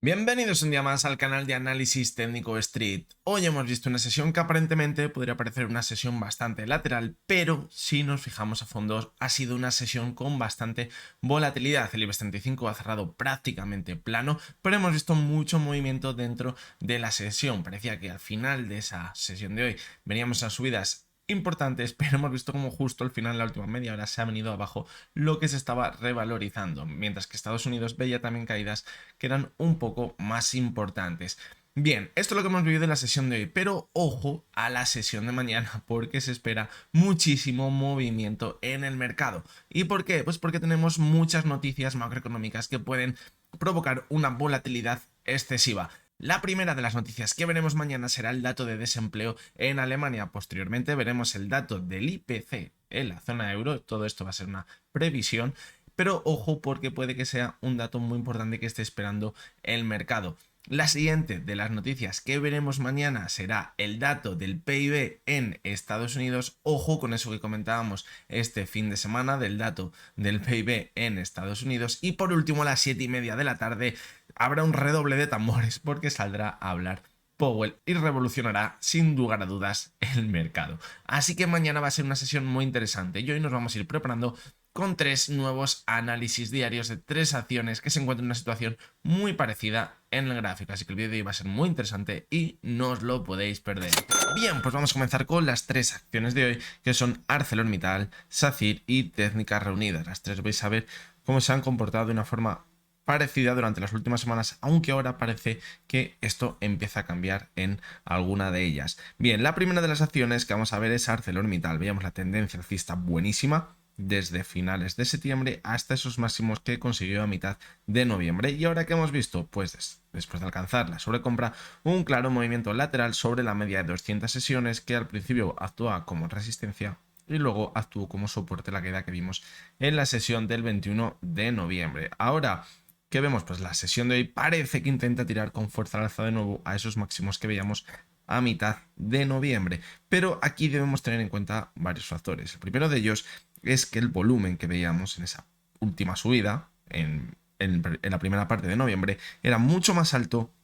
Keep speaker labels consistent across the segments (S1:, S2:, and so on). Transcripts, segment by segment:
S1: Bienvenidos un día más al canal de análisis técnico Street. Hoy hemos visto una sesión que aparentemente podría parecer una sesión bastante lateral, pero si nos fijamos a fondo ha sido una sesión con bastante volatilidad. El IBEX 35 ha cerrado prácticamente plano, pero hemos visto mucho movimiento dentro de la sesión. Parecía que al final de esa sesión de hoy veníamos a subidas importantes, pero hemos visto como justo al final, en la última media hora, se ha venido abajo lo que se estaba revalorizando, mientras que Estados Unidos veía también caídas que eran un poco más importantes. Bien, esto es lo que hemos vivido en la sesión de hoy, pero ojo a la sesión de mañana porque se espera muchísimo movimiento en el mercado. ¿Y por qué? Pues porque tenemos muchas noticias macroeconómicas que pueden provocar una volatilidad excesiva. La primera de las noticias que veremos mañana será el dato de desempleo en Alemania. Posteriormente veremos el dato del IPC en la zona euro. Todo esto va a ser una previsión, pero ojo porque puede que sea un dato muy importante que esté esperando el mercado. La siguiente de las noticias que veremos mañana será el dato del PIB en Estados Unidos. Ojo con eso que comentábamos este fin de semana del dato del PIB en Estados Unidos. Y por último, a las 7:30 de la tarde habrá un redoble de tambores porque saldrá a hablar Powell y revolucionará sin lugar a dudas el mercado. Así que mañana va a ser una sesión muy interesante y hoy nos vamos a ir preparando con 3 nuevos análisis diarios de 3 acciones que se encuentran en una situación muy parecida en el gráfico. Así que el vídeo de hoy va a ser muy interesante y no os lo podéis perder. Bien, pues vamos a comenzar con las 3 acciones de hoy, que son ArcelorMittal, SACIR y Técnicas Reunidas. Las tres vais a ver cómo se han comportado de una forma parecida durante las últimas semanas, aunque ahora parece que esto empieza a cambiar en alguna de ellas. Bien, la primera de las acciones que vamos a ver es ArcelorMittal. Veíamos la tendencia alcista buenísima desde finales de septiembre hasta esos máximos que consiguió a mitad de noviembre. ¿Y ahora qué hemos visto? Pues después de alcanzar la sobrecompra, un claro movimiento lateral sobre la media de 200 sesiones que al principio actúa como resistencia y luego actuó como soporte la caída que vimos en la sesión del 21 de noviembre. Ahora, ¿qué vemos? Pues la sesión de hoy parece que intenta tirar con fuerza al alza de nuevo a esos máximos que veíamos a mitad de noviembre. Pero aquí debemos tener en cuenta varios factores. El primero de ellos es que el volumen que veíamos en esa última subida, en la primera parte de noviembre, era mucho más alto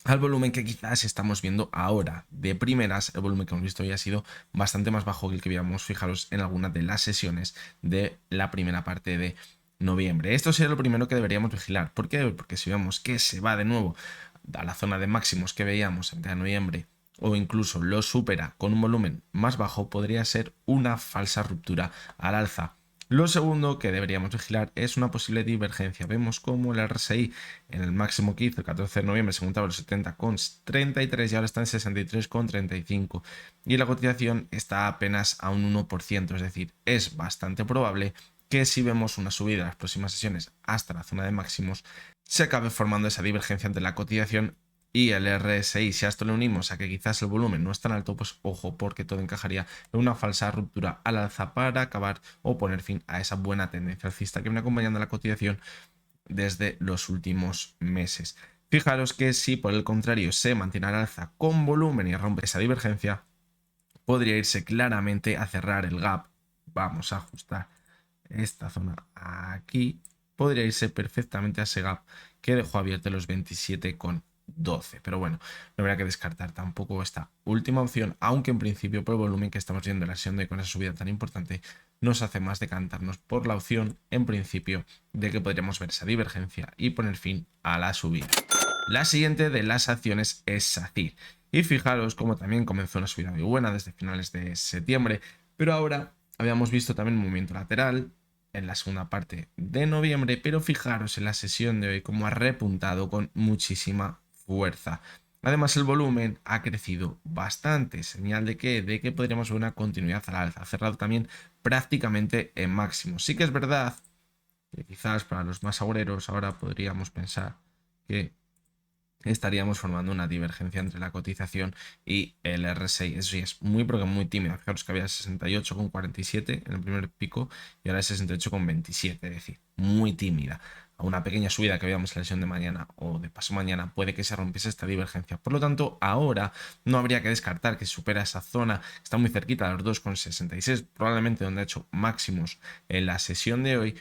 S1: al volumen que quizás estamos viendo ahora. De primeras, el volumen que hemos visto hoy ha sido bastante más bajo que el que veíamos, fijaros, en algunas de las sesiones de la primera parte de noviembre. Esto sería lo primero que deberíamos vigilar. ¿Por qué? Porque si vemos que se va de nuevo a la zona de máximos que veíamos en noviembre o incluso lo supera con un volumen más bajo, podría ser una falsa ruptura al alza. Lo segundo que deberíamos vigilar es una posible divergencia. Vemos como el RSI en el máximo que hizo el 14 de noviembre se montaba a los 70,33 y ahora está en 63,35 y la cotización está apenas a un 1%, es decir, es bastante probable que si vemos una subida en las próximas sesiones hasta la zona de máximos se acabe formando esa divergencia entre la cotización y el RSI. Si a esto le unimos a que quizás el volumen no es tan alto, pues ojo, porque todo encajaría en una falsa ruptura al alza para acabar o poner fin a esa buena tendencia alcista que viene acompañando la cotización desde los últimos meses. Fijaros que si por el contrario se mantiene al alza con volumen y rompe esa divergencia, podría irse claramente a cerrar el gap. Vamos a ajustar esta zona aquí. Podría irse perfectamente a ese gap que dejó abierto los 27,12. Pero bueno, no habrá que descartar tampoco esta última opción, aunque en principio por el volumen que estamos viendo en la sesión de con esa subida tan importante, nos hace más decantarnos por la opción, en principio, de que podríamos ver esa divergencia y poner fin a la subida. La siguiente de las acciones es SACIR. Y fijaros cómo también comenzó una subida muy buena desde finales de septiembre, pero ahora habíamos visto también un movimiento lateral en la segunda parte de noviembre, pero fijaros en la sesión de hoy cómo ha repuntado con muchísima fuerza. Además, el volumen ha crecido bastante, señal de que podríamos ver una continuidad al alza. Ha cerrado también prácticamente en máximo. Sí que es verdad que quizás para los más agoreros ahora podríamos pensar que estaríamos formando una divergencia entre la cotización y el RSI. Eso sí, es muy, pero que muy tímido. Fijaros que había 68,47 en el primer pico y ahora es 68,27, es decir, muy tímida. A una pequeña subida que veamos en la sesión de mañana o de paso mañana puede que se rompiese esta divergencia. Por lo tanto, ahora no habría que descartar que supera esa zona, está muy cerquita de los 2,66, probablemente donde ha hecho máximos en la sesión de hoy,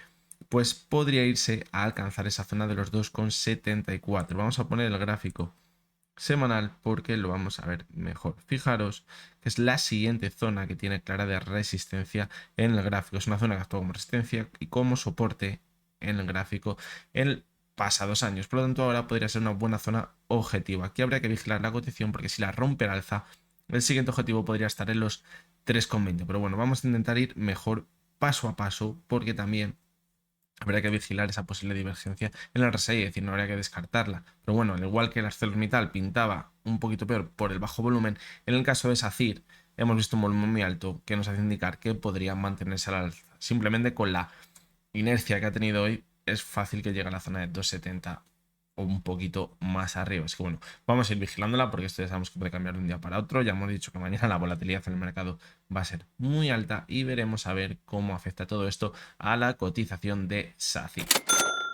S1: pues podría irse a alcanzar esa zona de los 2,74. Vamos a poner el gráfico semanal porque lo vamos a ver mejor. Fijaros que es la siguiente zona que tiene clara de resistencia en el gráfico. Es una zona que actúa como resistencia y como soporte en el gráfico en pasados años. Por lo tanto, ahora podría ser una buena zona objetiva. Aquí habría que vigilar la cotización porque si la rompe al alza, el siguiente objetivo podría estar en los 3,20. Pero bueno, vamos a intentar ir mejor paso a paso porque también habría que vigilar esa posible divergencia en el RSI, es decir, no habría que descartarla. Pero bueno, al igual que el ArcelorMittal pintaba un poquito peor por el bajo volumen, en el caso de SACIR hemos visto un volumen muy alto que nos hace indicar que podría mantenerse al alza. Simplemente con la inercia que ha tenido hoy es fácil que llegue a la zona de 2,70 o un poquito más arriba. Así que bueno, vamos a ir vigilándola porque esto ya sabemos que puede cambiar de un día para otro. Ya hemos dicho que mañana la volatilidad en el mercado va a ser muy alta y veremos a ver cómo afecta todo esto a la cotización de SACIR.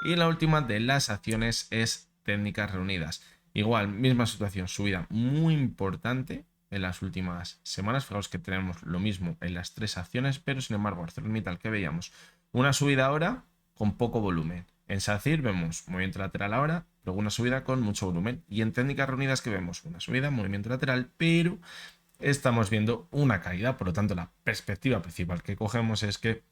S1: Y la última de las acciones es Técnicas Reunidas. Igual, misma situación, subida muy importante en las últimas semanas. Fijaos que tenemos lo mismo en las tres acciones, pero sin embargo, ArcelorMittal que veíamos una subida ahora con poco volumen. En SACIR vemos movimiento lateral ahora, luego una subida con mucho volumen. Y en Técnicas Reunidas que vemos una subida, movimiento lateral, pero estamos viendo una caída. Por lo tanto, la perspectiva principal que cogemos es que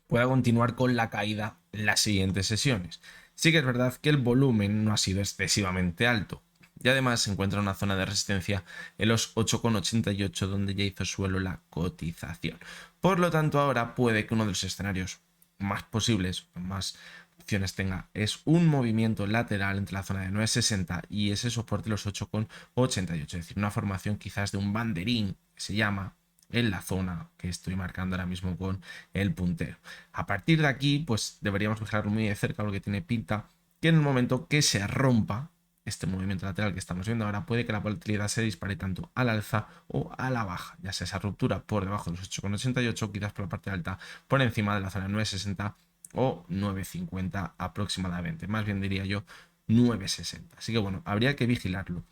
S1: pueda continuar con la caída en las siguientes sesiones. Sí que es verdad que el volumen no ha sido excesivamente alto. Y además se encuentra en una zona de resistencia en los 8,88 donde ya hizo suelo la cotización. Por lo tanto, ahora puede que uno de los escenarios más posibles, más opciones tenga, es un movimiento lateral entre la zona de 9,60 y ese soporte los 8,88. Es decir, una formación quizás de un banderín que se llama en la zona que estoy marcando ahora mismo con el puntero. A partir de aquí, pues deberíamos vigilarlo muy de cerca porque tiene pinta que en el momento que se rompa este movimiento lateral que estamos viendo ahora, puede que la volatilidad se dispare tanto al alza o a la baja, ya sea esa ruptura por debajo de los 8,88, quizás por la parte alta por encima de la zona 9,60 o 9,50 aproximadamente, más bien diría yo 9,60. Así que bueno, habría que vigilarlo.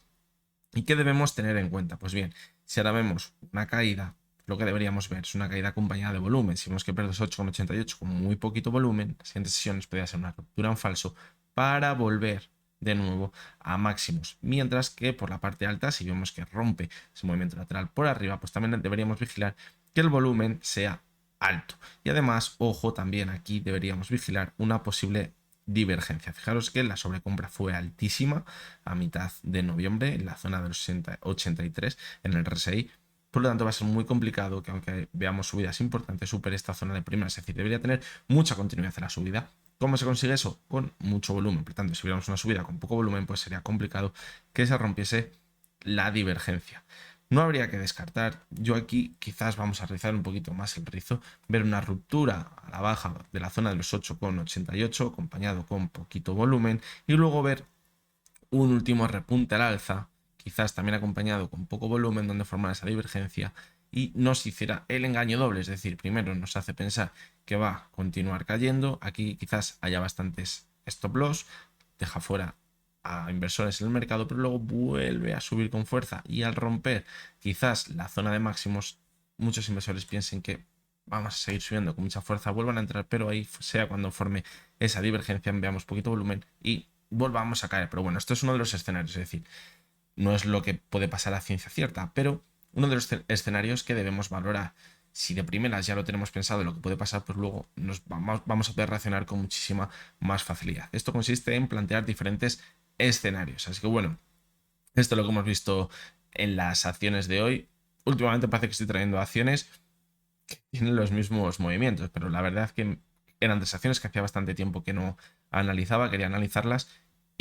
S1: ¿Y qué debemos tener en cuenta? Pues bien, si ahora vemos una caída, lo que deberíamos ver es una caída acompañada de volumen. Si vemos que pierde 8,88 con muy poquito volumen, las siguientes sesiones podría ser una ruptura en falso para volver de nuevo a máximos. Mientras que por la parte alta, si vemos que rompe ese movimiento lateral por arriba, pues también deberíamos vigilar que el volumen sea alto. Y además, ojo, también aquí deberíamos vigilar una posible divergencia. Fijaros que la sobrecompra fue altísima a mitad de noviembre en la zona de los 83 en el RSI. Por lo tanto, va a ser muy complicado que aunque veamos subidas importantes, supere esta zona de primas. Es decir, debería tener mucha continuidad en la subida. ¿Cómo se consigue eso? Con mucho volumen. Por tanto, si hubiéramos una subida con poco volumen, pues sería complicado que se rompiese la divergencia. No habría que descartar. Yo aquí quizás vamos a rizar un poquito más el rizo, ver una ruptura a la baja de la zona de los 8,88 acompañado con poquito volumen y luego ver un último repunte al alza, quizás también acompañado con poco volumen donde formara esa divergencia y nos hiciera el engaño doble, es decir, primero nos hace pensar que va a continuar cayendo, aquí quizás haya bastantes stop loss, deja fuera a inversores en el mercado, pero luego vuelve a subir con fuerza y al romper quizás la zona de máximos, muchos inversores piensen que vamos a seguir subiendo con mucha fuerza, vuelvan a entrar, pero ahí sea cuando forme esa divergencia, veamos poquito volumen y volvamos a caer. Pero bueno, esto es uno de los escenarios, es decir, no es lo que puede pasar a ciencia cierta, pero uno de los escenarios que debemos valorar. Si de primeras ya lo tenemos pensado lo que puede pasar, pues luego vamos a poder reaccionar con muchísima más facilidad. Esto consiste en plantear diferentes escenarios. Así que bueno, esto es lo que hemos visto en las acciones de hoy. Últimamente parece que estoy trayendo acciones que tienen los mismos movimientos, pero la verdad es que eran tres acciones que hacía bastante tiempo que no analizaba, quería analizarlas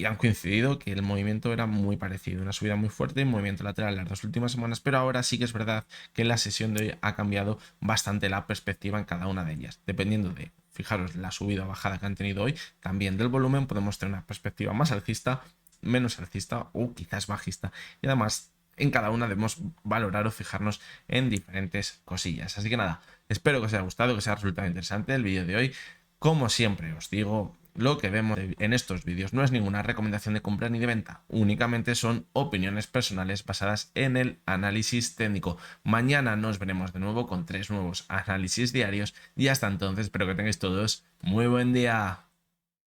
S1: y han coincidido que el movimiento era muy parecido, una subida muy fuerte, un movimiento lateral las dos últimas semanas, pero ahora sí que es verdad que en la sesión de hoy ha cambiado bastante la perspectiva en cada una de ellas, dependiendo de, fijaros, la subida o bajada que han tenido hoy, también del volumen podemos tener una perspectiva más alcista, menos alcista o quizás bajista y además en cada una debemos valorar o fijarnos en diferentes cosillas. Así que nada, espero que os haya gustado, que os haya resultado interesante el vídeo de hoy. Como siempre os digo, Lo que vemos en estos vídeos no es ninguna recomendación de compra ni de venta, únicamente son opiniones personales basadas en el análisis técnico. Mañana nos veremos de nuevo con 3 nuevos análisis diarios y hasta entonces espero que tengáis todos muy buen día.